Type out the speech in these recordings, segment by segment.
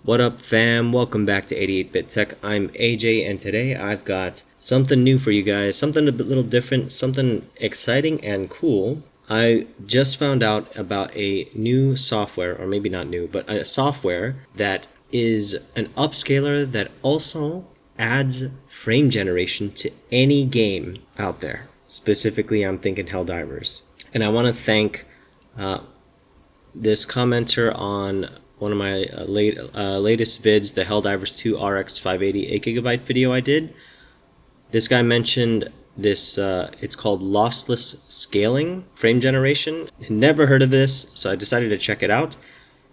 What up fam, welcome back to 88-Bit Tech. I'm AJ and today I've got something new for you guys, something a little different, something exciting and cool. I just found out about a new software, or maybe not new, but a software that is an upscaler that also adds frame generation to any game out there. Specifically, I'm thinking Helldivers. And I want to thank this commenter on one of my latest vids, the Helldivers 2 RX 580 8GB video I did. This guy mentioned this, it's called Lossless Scaling frame generation. Never heard of this, so I decided to check it out.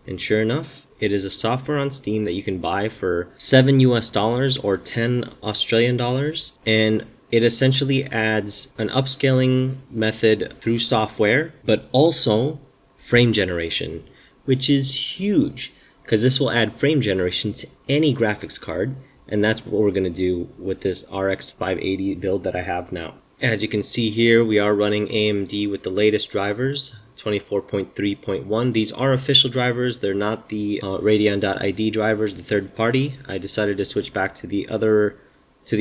And sure enough, it is a software on Steam that you can buy for $7 US or 10 Australian dollars. And it essentially adds an upscaling method through software, but also frame generation, which is huge because this will add frame generation to any graphics card, and that's what we're going to do with this RX 580 build that I have now. As you can see here, we are running AMD with the latest drivers, 24.3.1. These are official drivers, they're not the Radeon.ID drivers, the third party. I decided to switch back to the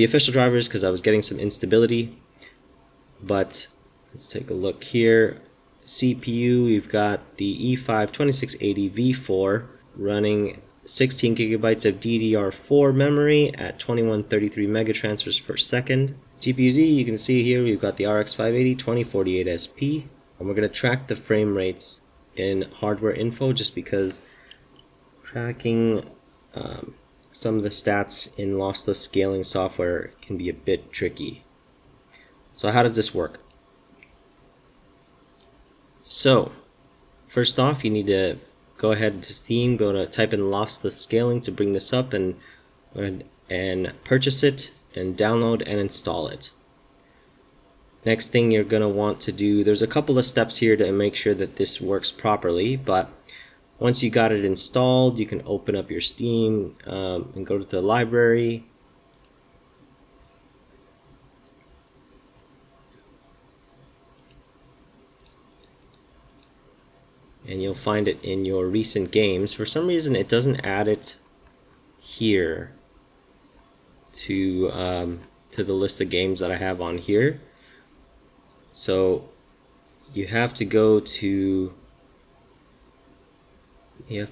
official drivers because I was getting some instability. But let's take a look here. CPU, we've got the E5 2680 V4 running 16 gigabytes of DDR4 memory at 2133 megatransfers per second. GPU Z, you can see here we've got the RX 580 2048 SP, and we're going to track the frame rates in hardware info just because tracking some of the stats in lossless scaling software can be a bit tricky. So how does this work? So, first off, you need to go ahead to Steam, type in Lossless Scaling to bring this up, and purchase it, and download and install it. Next thing you're going to want to do, there's a couple of steps here to make sure that this works properly, but once you got it installed, you can open up your Steam and go to the library. And you'll find it in your recent games. For some reason it doesn't add it here to the list of games that I have on here. So you have to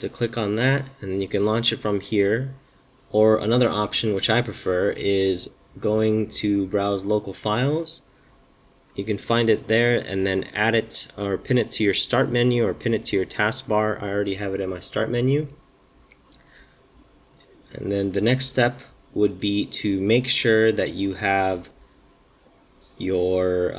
click on that, and then you can launch it from here. Or another option, which I prefer, is going to browse local files. You can find it there and then add it or pin it to your start menu or pin it to your taskbar. I already have it in my start menu. And then the next step would be to make sure that you have your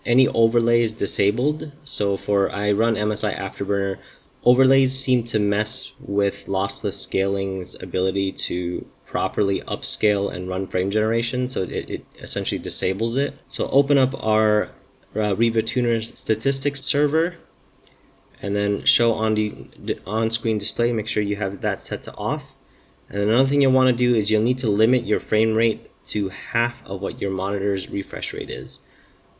any overlays disabled. So I run MSI Afterburner. Overlays seem to mess with lossless scaling's ability to properly upscale and run frame generation, so it essentially disables it. So open up our Riva Tuners statistics server and then show on the on-screen display. Make sure you have that set to off. And another thing you'll want to do is you'll need to limit your frame rate to half of what your monitor's refresh rate is.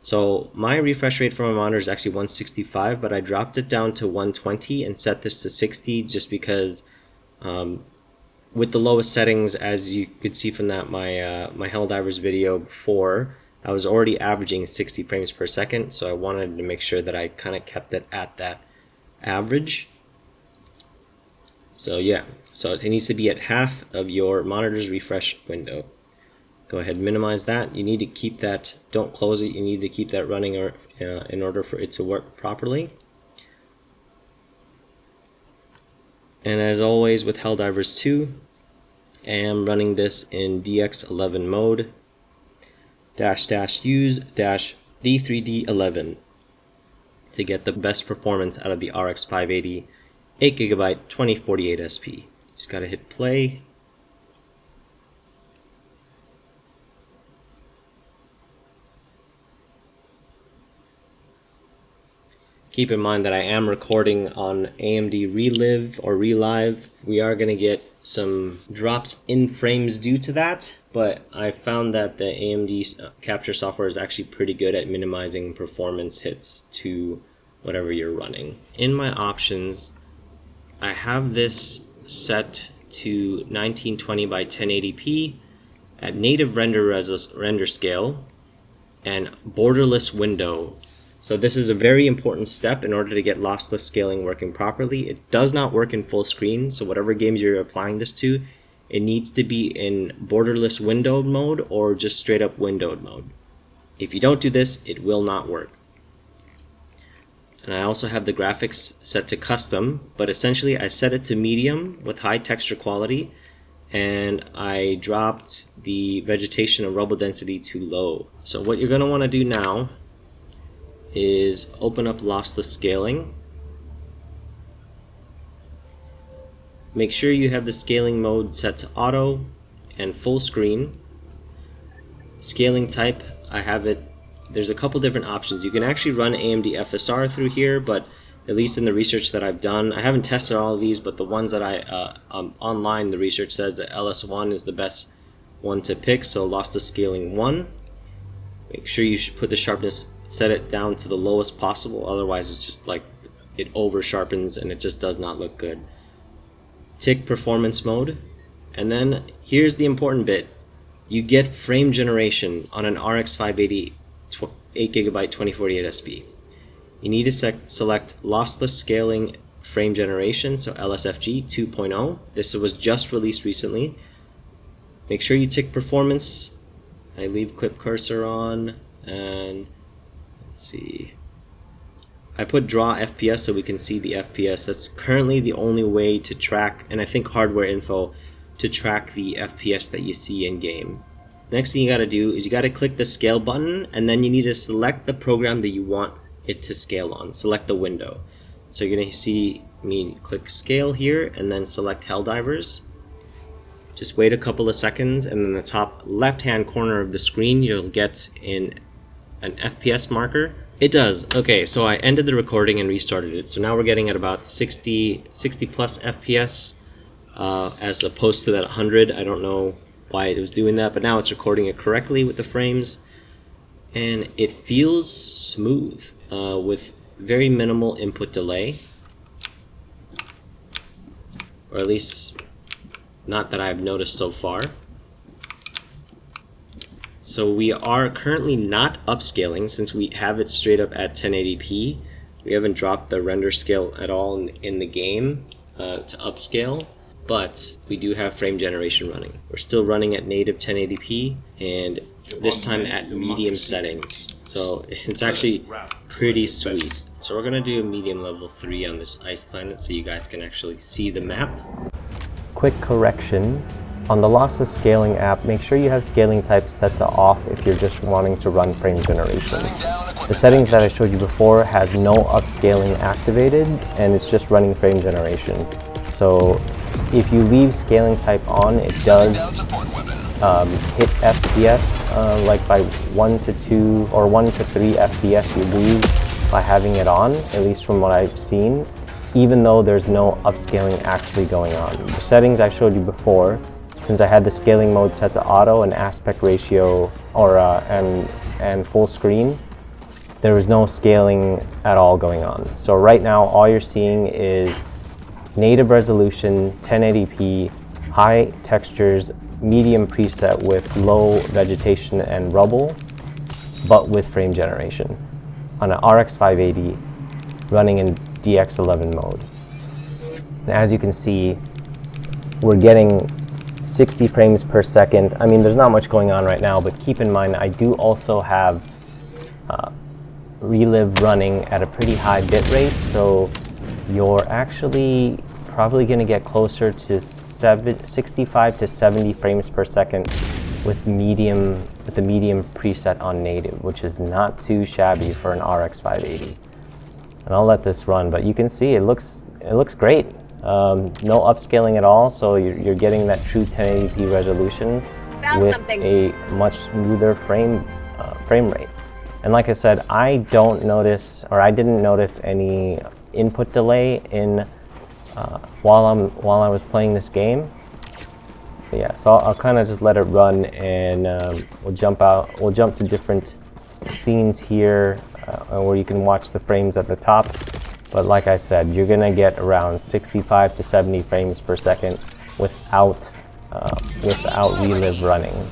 So my refresh rate for my monitor is actually 165, but I dropped it down to 120 and set this to 60 just because with the lowest settings, as you could see from that my Helldivers video before, I was already averaging 60 frames per second, so I wanted to make sure that I kind of kept it at that average. So yeah, so it needs to be at half of your monitor's refresh window. Go ahead and minimize that. You need to keep that, don't close it, you need to keep that running in order for it to work properly. And as always with Helldivers 2, I am running this in DX11 mode, use D3D11 to get the best performance out of the RX 580 8GB 2048 SP. Just gotta hit play. Keep in mind that I am recording on AMD Relive or Relive. We are going to get some drops in frames due to that, but I found that the AMD capture software is actually pretty good at minimizing performance hits to whatever you're running. In my options, I have this set to 1920 by 1080p at native render scale and borderless window. So this is a very important step in order to get lossless scaling working properly. It does not work in full screen, so whatever games you're applying this to, it needs to be in borderless windowed mode or just straight up windowed mode. If you don't do this, it will not work. And I also have the graphics set to custom, but essentially I set it to medium with high texture quality, and I dropped the vegetation and rubble density to low. So what you're going to want to do now is open up lossless scaling. Make sure you have the scaling mode set to auto and full screen. Scaling type, I have it, there's a couple different options. You can actually run AMD FSR through here, but at least in the research that I've done, I haven't tested all of these, but the ones that online, the research says that LS1 is the best one to pick, so lossless scaling 1. Make sure you should put the sharpness, set it down to the lowest possible, otherwise it's just like it over sharpens and it just does not look good. Tick performance mode, and then here's the important bit. You get frame generation on an RX 580 8GB 2048 SP. You need to select lossless scaling frame generation, so LSFG 2.0. This was just released recently. Make sure you tick performance. I leave clip cursor on, and let's see. I put draw FPS so we can see the FPS. That's currently the only way to track, and I think hardware info, to track the FPS that you see in game. Next thing you got to do is you got to click the scale button, and then you need to select the program that you want it to scale on. Select the window. So you're going to see me click scale here and then select Helldivers. Just wait a couple of seconds, and in the top left hand corner of the screen you'll get in an FPS marker. It does. Okay, so I ended the recording and restarted it. So now we're getting at about 60 plus FPS as opposed to that 100. I don't know why it was doing that, but now it's recording it correctly with the frames, and it feels smooth with very minimal input delay, or at least not that I've noticed so far. So we are currently not upscaling since we have it straight up at 1080p. We haven't dropped the render scale at all in the game to upscale, but we do have frame generation running. We're still running at native 1080p, and this time at medium settings. So it's actually pretty sweet. So we're gonna do a medium level 3 on this ice planet so you guys can actually see the map. Quick correction. On the lossless scaling app, make sure you have scaling type set to off if you're just wanting to run frame generation. The settings that I showed you before has no upscaling activated, and it's just running frame generation. So if you leave scaling type on, it does hit FPS like by 1 to 2 or 1 to 3 FPS you lose by having it on, at least from what I've seen, even though there's no upscaling actually going on. The settings I showed you before, since I had the scaling mode set to auto and aspect ratio or and full screen, there was no scaling at all going on. So right now all you're seeing is native resolution, 1080p, high textures, medium preset with low vegetation and rubble, but with frame generation on an RX 580 running in DX11 mode. And as you can see, we're getting 60 frames per second. I mean, there's not much going on right now, but keep in mind I do also have Relive running at a pretty high bit rate, so you're actually probably going to get closer to 65 to 70 frames per second with the medium preset on native, which is not too shabby for an RX 580. And I'll let this run, but you can see it looks great. No upscaling at all, so you're getting that true 1080p resolution with a much smoother frame rate. And like I said, I didn't notice any input delay in while I was playing this game. But yeah, so I'll kind of just let it run, and we'll jump to different scenes here where you can watch the frames at the top. But like I said, you're gonna get around 65 to 70 frames per second without relive running.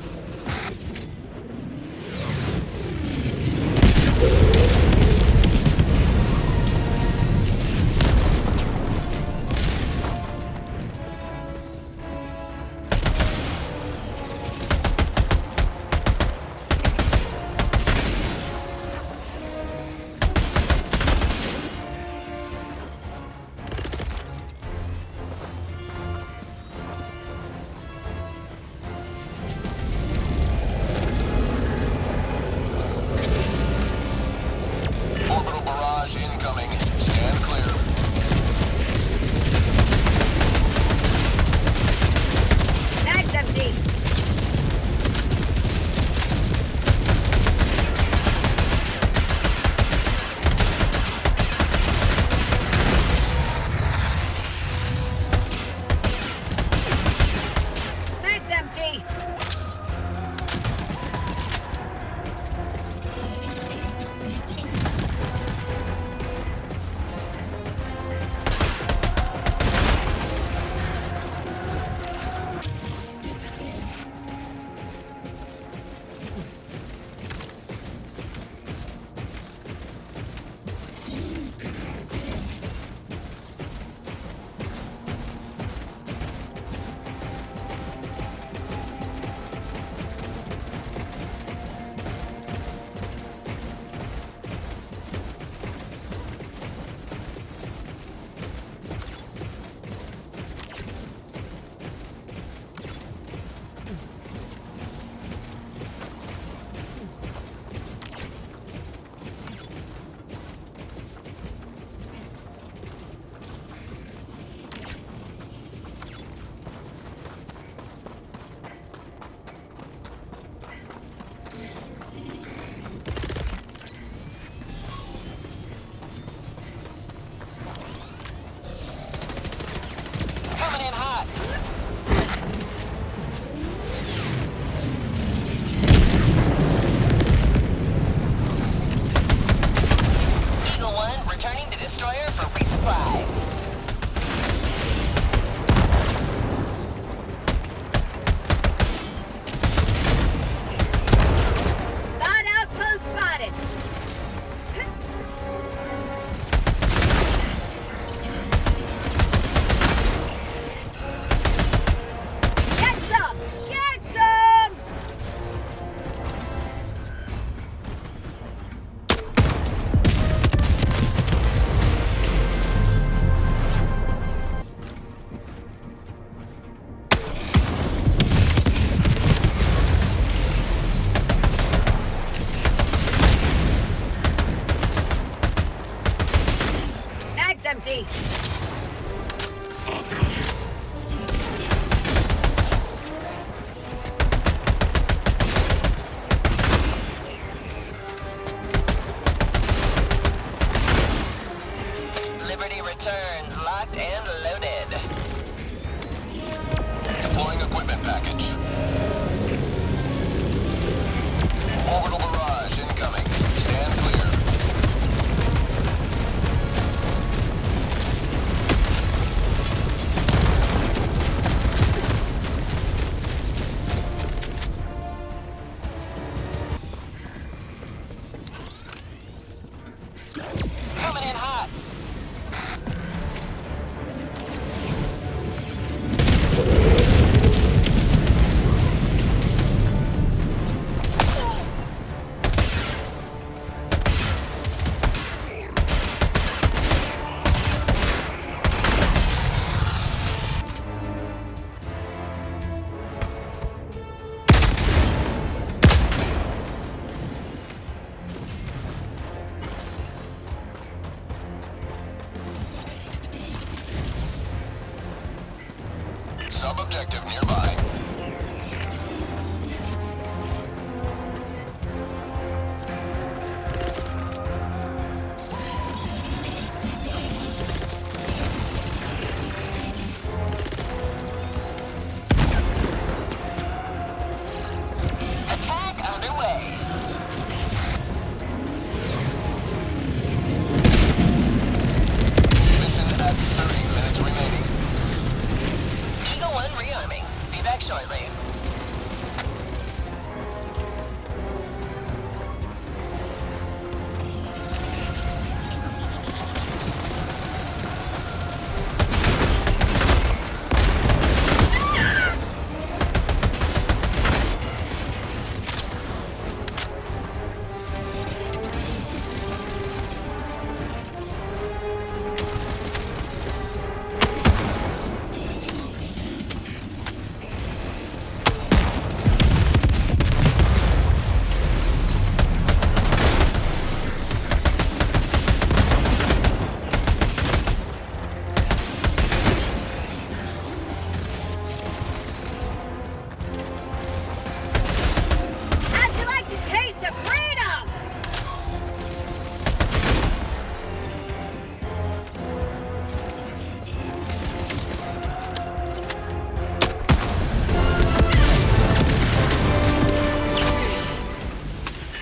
Empty. Liberty returns, locked and loaded. Deploying equipment package. Orbital barrage incoming. Stand clear. Coming in hot. Sub-objective nearby. Attack underway. Mission at 30 minutes remaining. Eagle 1 shortly. How'd you like the taste of freedom?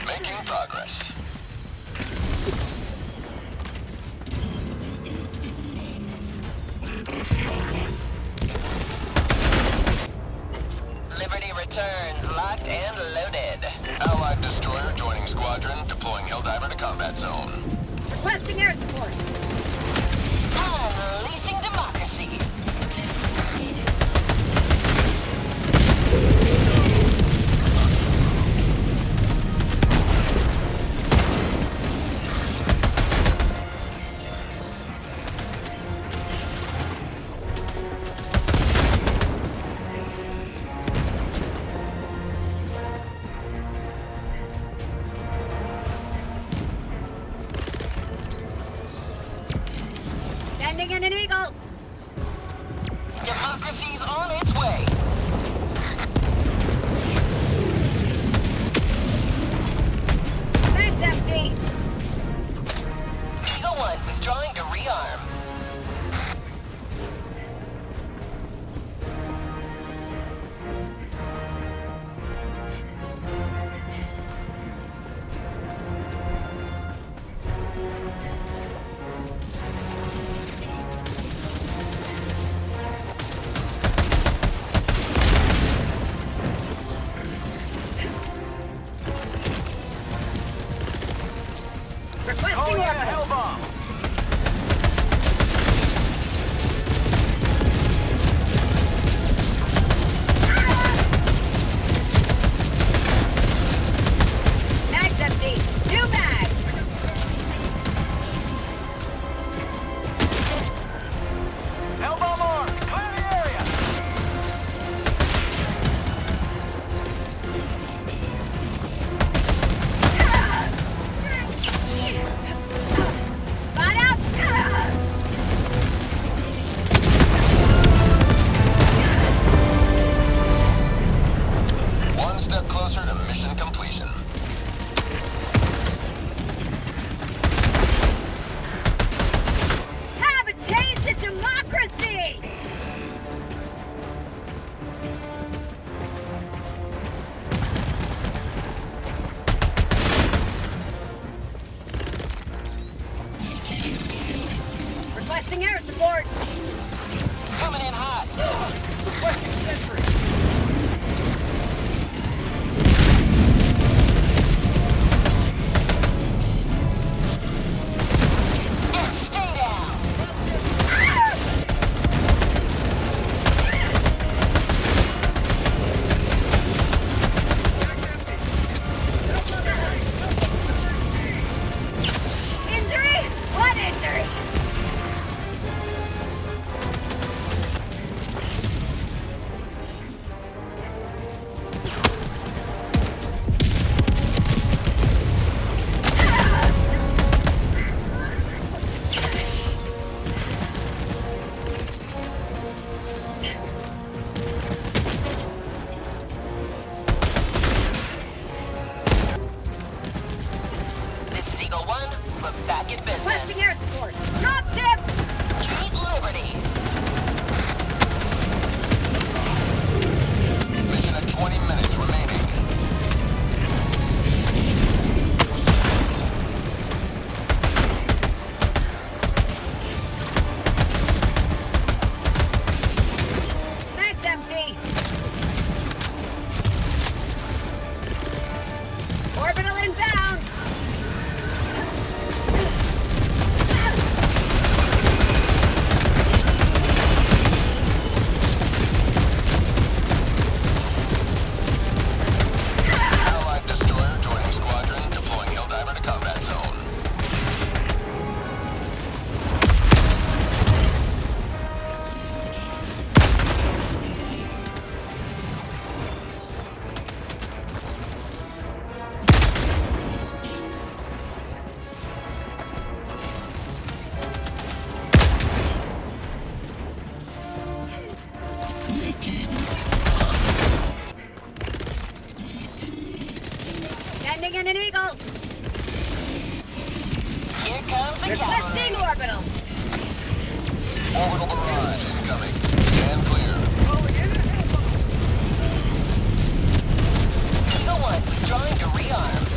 Making progress. Liberty returns, locked and loaded. Allied destroyer joining squadron, deploying Helldiver to combat zone. Requesting air support. Unleashing democracy. Sending in an eagle. Democracy's on its way. That's empty. Eagle 1 withdrawing to rearm. Landing in an eagle. Here comes the Requesting cavalry. orbital. Orbital barrage incoming. Stand clear. Eagle 1 withdrawing to rearm.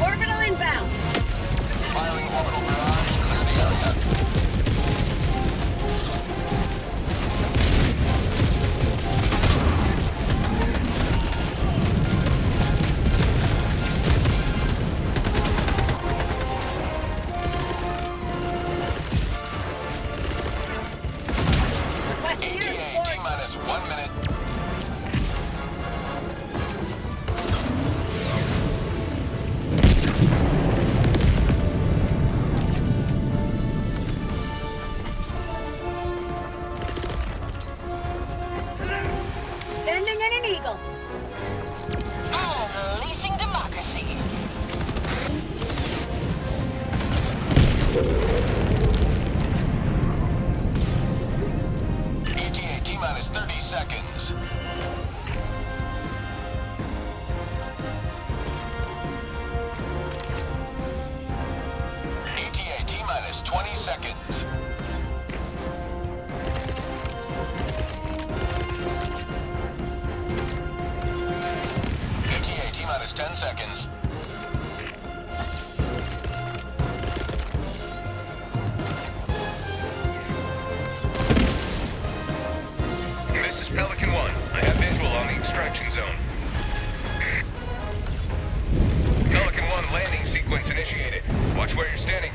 Orbital inbound. Firing orbital barrage. Clear the area. Requesting air ETA support. T-minus 1 minute. Landing in an eagle. Unleashing democracy. ETA T-minus 30 seconds. ETA T-minus 20 seconds. ETA T-minus 10 seconds. This is Pelican 1. I have visual on the extraction zone. Pelican 1 landing sequence initiated. Watch where you're standing.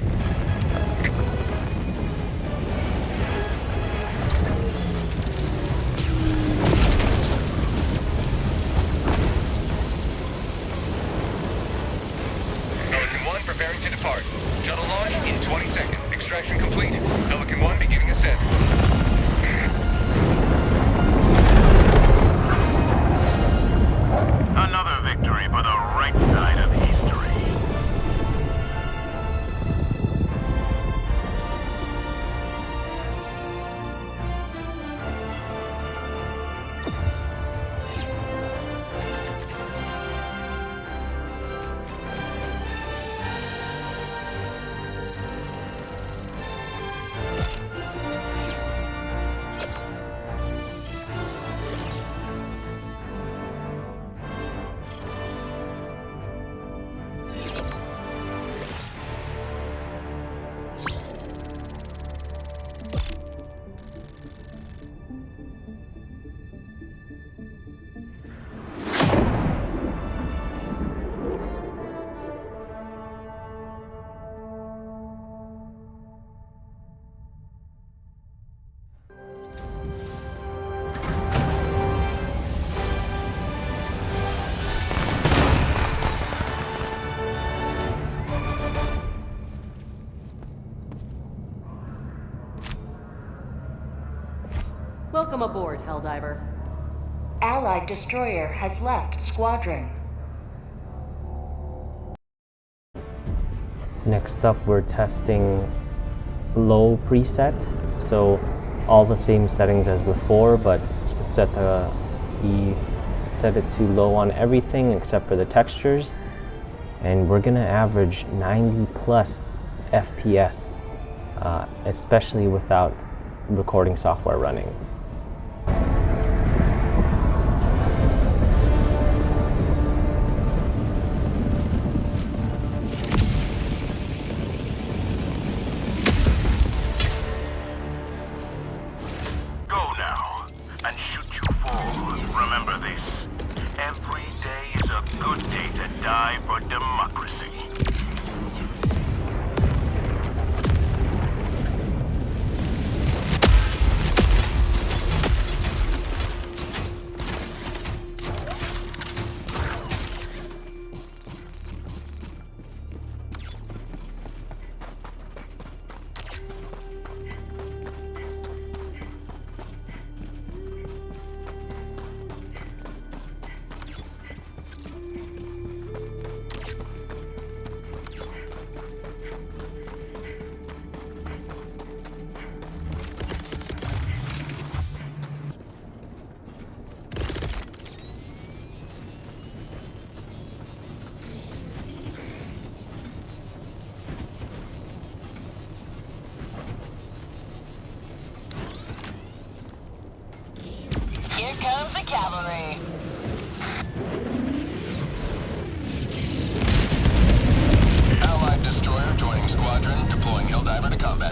Pelican 1 preparing to depart. Shuttle launch in 20 seconds. Extraction complete. Pelican 1 beginning ascent. Another victory for the right side of history. Welcome aboard, Helldiver. Allied destroyer has left squadron. Next up, we're testing low preset. So all the same settings as before, but set it to low on everything except for the textures. And we're gonna average 90 plus FPS, especially without recording software running. Go now, and shoot you fall. Remember this.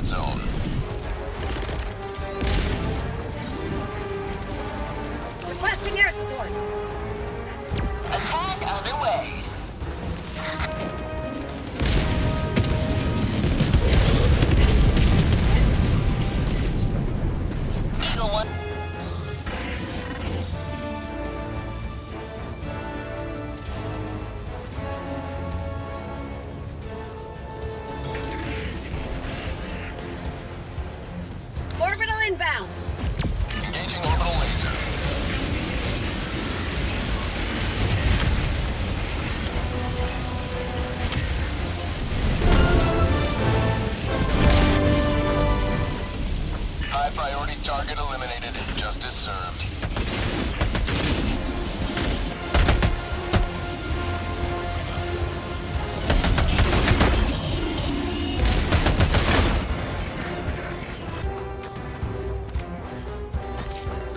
combat zone. Requesting air support. Attack underway. Eagle 1. Orbital inbound. Engaging orbital laser. High priority target eliminated. Justice served.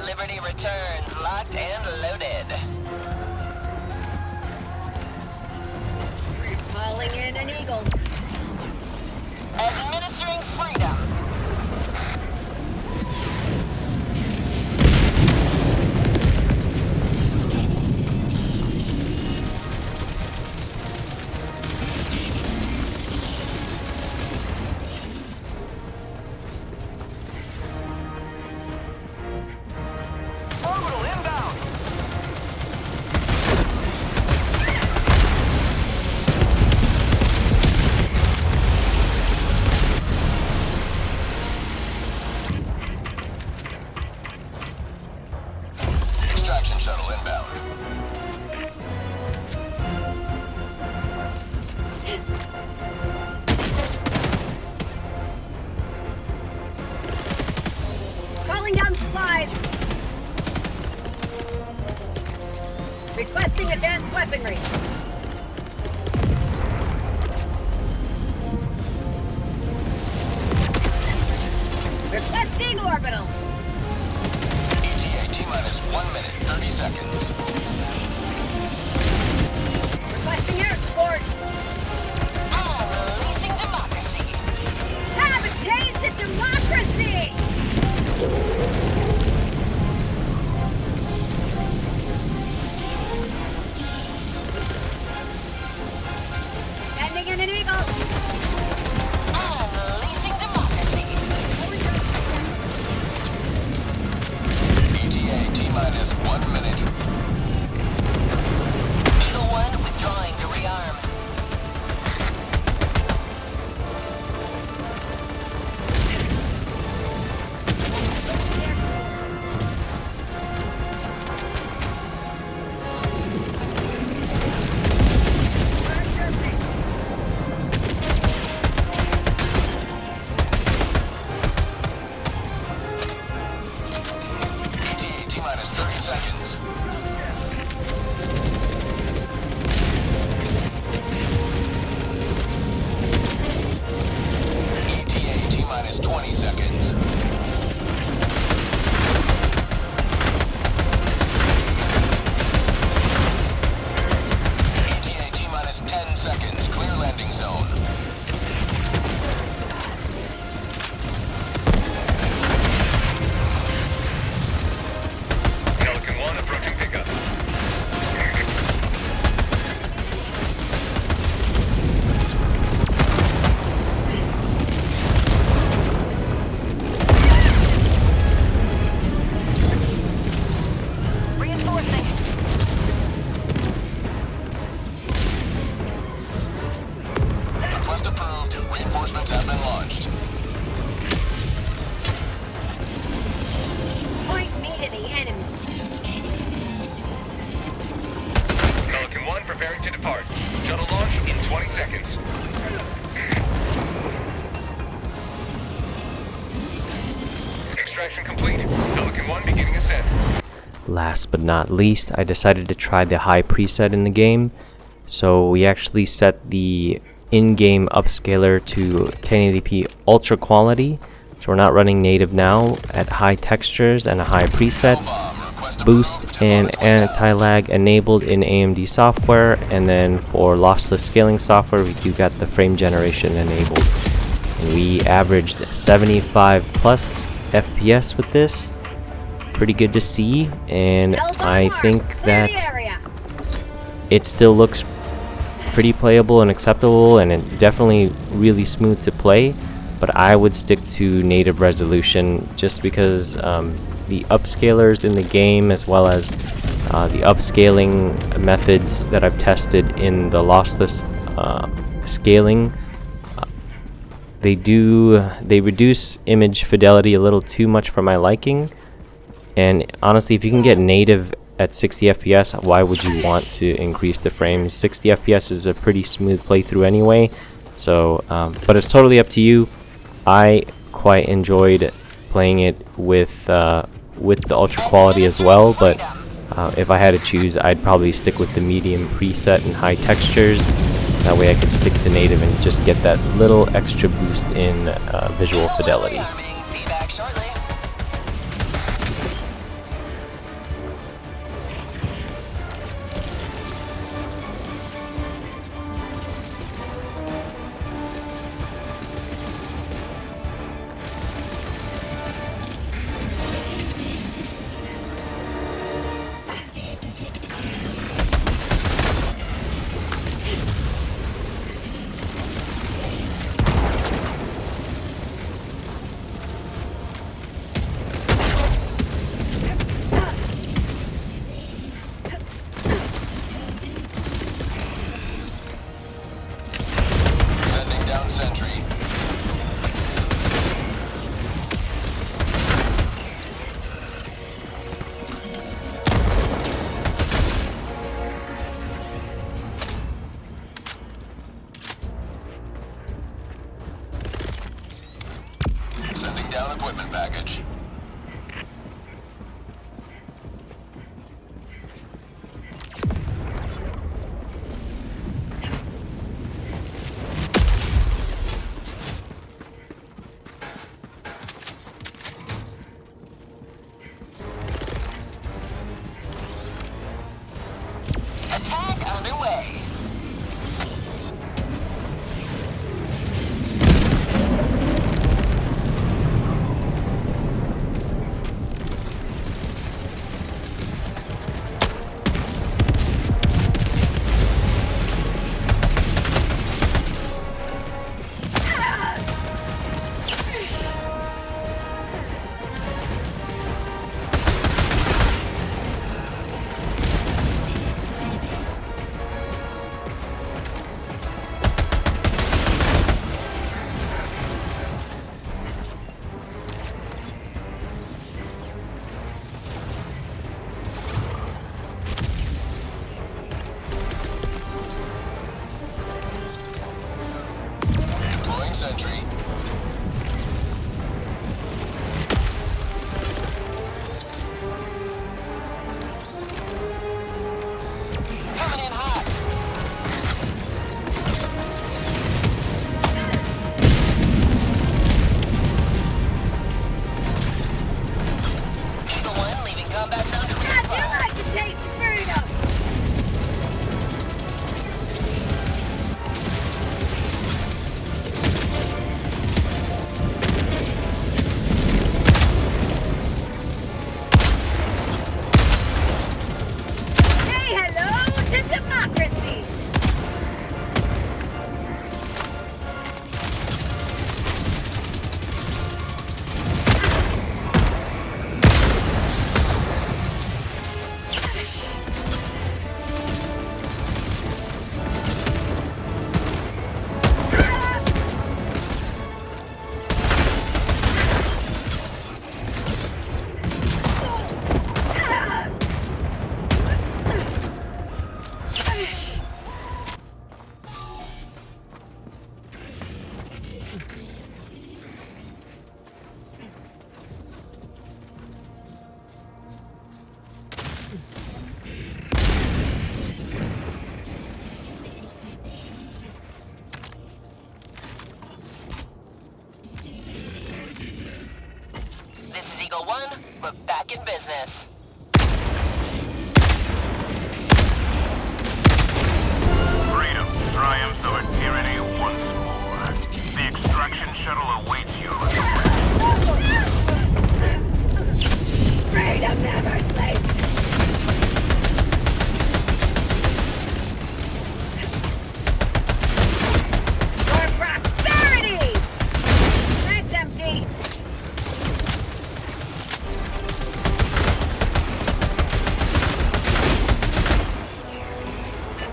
Liberty returns, locked and loaded. Calling in an eagle. Administering freedom. Orbital inbound! Extraction shuttle inbound. Calling down supplies. Requesting advanced weaponry. Requesting orbital. ETA T-minus 1 minute, 30 seconds. Requesting air support. Unleashing democracy. Have a taste of democracy! Sending in an eagle. Unleashing democracy. ETA T-minus 1 minute. Eagle 1 withdrawing to rearm. ETA T-minus 30 seconds. ETA T-minus 20 seconds. ETA T-minus 10 seconds. Clear landing zone. Pelican 1 approaching pickup. Reinforcing. Request approved. Reinforcements have been launched. Point me to the enemy. Pelican 1 preparing to depart. Shuttle launch in 20 seconds. Extraction complete. Pelican 1 beginning ascent. Last but not least, I decided to try the high preset in the game. So we actually set the in-game upscaler to 1080p ultra quality. So we're not running native now, at high textures and a high preset. Boost and anti-lag enabled in AMD software, and then for lossless scaling software we do got the frame generation enabled. and we averaged 75 plus FPS with this. Pretty good to see, and I think that it still looks pretty playable and acceptable, and it definitely really smooth to play, but I would stick to native resolution just because the upscalers in the game, as well as the upscaling methods that I've tested in the lossless scaling, they reduce image fidelity a little too much for my liking. And honestly, if you can get native at 60 FPS, why would you want to increase the frames? 60 FPS is a pretty smooth playthrough anyway, so but it's totally up to you. I quite enjoyed playing it with the ultra quality as well, but if I had to choose, I'd probably stick with the medium preset and high textures. That way I could stick to native and just get that little extra boost in visual fidelity. Equipment package. Attack underway. Sentry. Coming in hot. Eagle 1 leaving combat zone to How'd you resupply. like to taste freedom? Say hello to democracy! This is Eagle 1. We're back in business. Freedom triumphs over tyranny once more. The extraction shuttle awaits you. Freedom never sleeps! For prosperity! That's empty!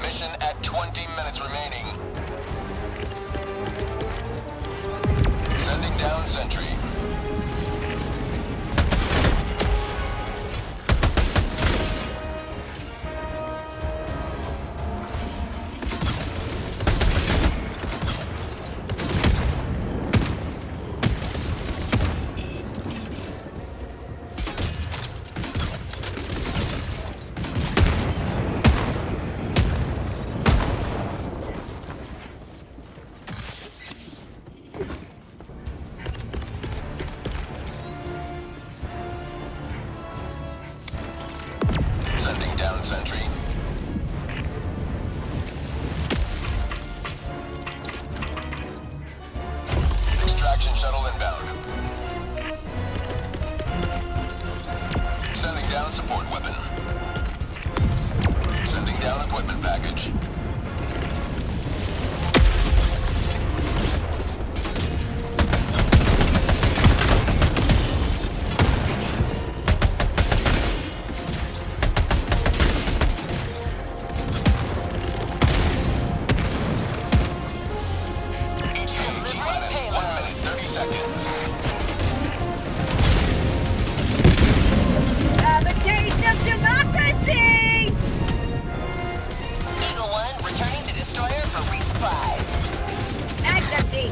Mission at 20 minutes remaining. Sending down sentry. Sending down sentry. Extraction shuttle inbound. Sending down support weapon. Sending down equipment package. Have a taste of democracy! Eagle 1 returning to destroyer for resupply. That's empty!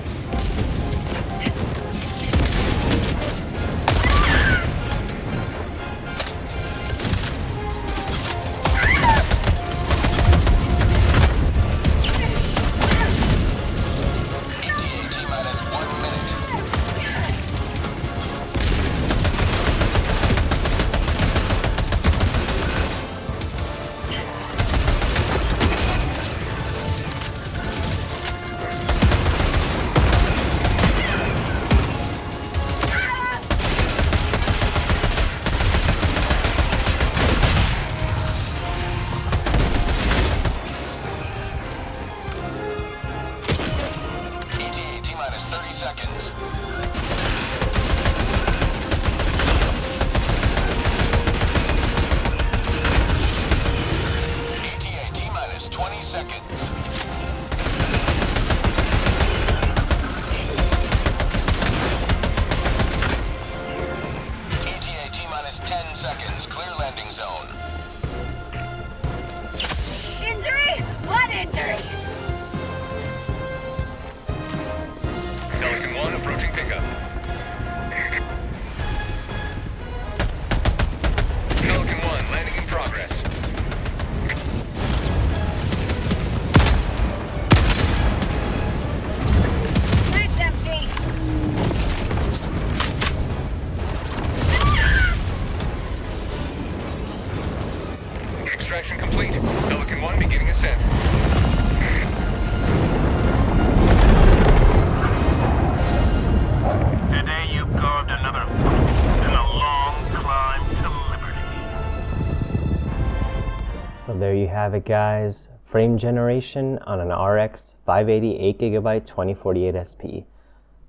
ETA T-minus 1 minute. ETA T-minus 30 seconds. ETA T-minus 20 seconds. ETA T-minus 10 seconds. Clear landing zone. Injury? What injury? Pelican 1 approaching pickup. Pelican 1 landing in progress. That's empty! Extraction complete. Pelican 1 beginning ascent. Today you carved another foot in a long climb to liberty. So there you have it, guys. Frame generation on an RX 580 8GB 2048 SP.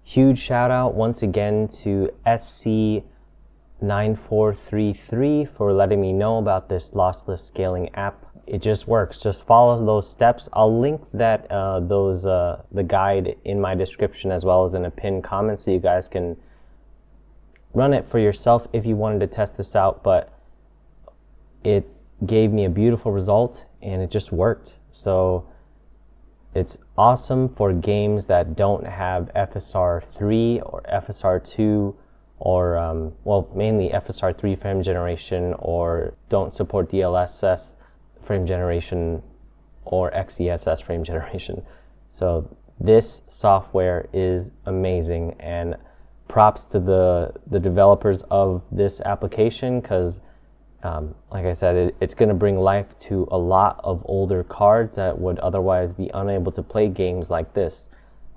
Huge shout out once again to SC9433 for letting me know about this lossless scaling app. It just works. Just follow those steps. I'll link that the guide in my description as well as in a pinned comment so you guys can run it for yourself if you wanted to test this out. But it gave me a beautiful result and it just worked. So it's awesome for games that don't have FSR 3 or FSR 2 or well, mainly FSR 3 frame generation, or don't support DLSS frame generation or XESS frame generation. So this software is amazing, and props to the developers of this application, because like I said, it's going to bring life to a lot of older cards that would otherwise be unable to play games like this,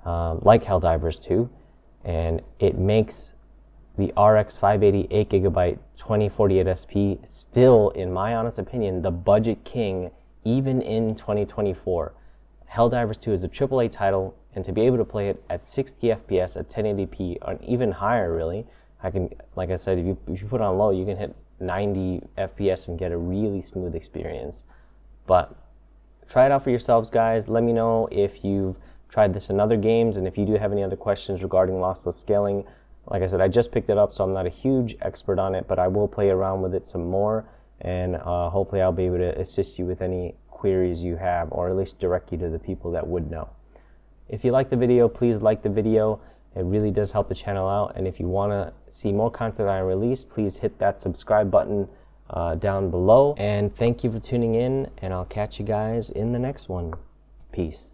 like Helldivers 2. and it makes the RX 580 8GB 2048 SP still, in my honest opinion, the budget king even in 2024. Helldivers 2 is a AAA title, and to be able to play it at 60 FPS at 1080p or even higher, really, like I said, if you put on low, you can hit 90 FPS and get a really smooth experience. But try it out for yourselves, guys. Let me know if you've tried this in other games, and if you do have any other questions regarding lossless scaling. Like I said, I just picked it up, so I'm not a huge expert on it, but I will play around with it some more, and hopefully I'll be able to assist you with any queries you have, or at least direct you to the people that would know. If you like the video, please like the video. It really does help the channel out, and if you want to see more content I release, please hit that subscribe button down below. And thank you for tuning in, and I'll catch you guys in the next one. Peace.